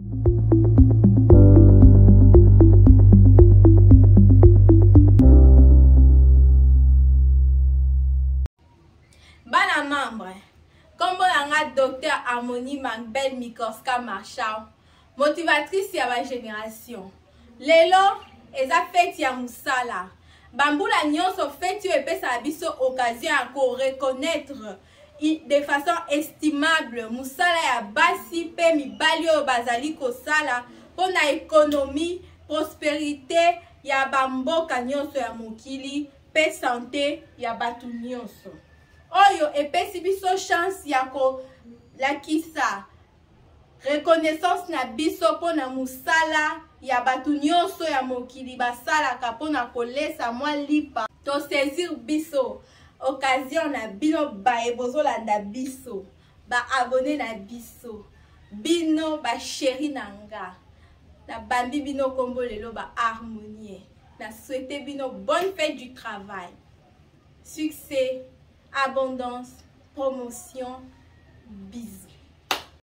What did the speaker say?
Bana membre, comme on docteur Harmonie Mangbel Mikoska Marshall, motivatrice ya ba génération. Lelo eza fête ya musala. Bambula nyonso fête yo epesa biso occasion ya ko reconnaître de façon estimable musala ya basi pe mibali oyo bazali kosala pona économie, prospérité ya bamboka nyonso ya mokili pe santé ya batu nyonso. Oyo epesi biso chance ya ko lakisa reconnaissance na biso pona musala ya batu nyonso ya mokili basalaka pona kolesa mwa lipa to saisir biso occasion na bino bae bozolanda biso ba abonné na biso bino ba chéri nanga na bambi bino kombo lelo ba Harmonie na souhaiter bino bonne fête du travail, succès, abondance, promotion, bisous.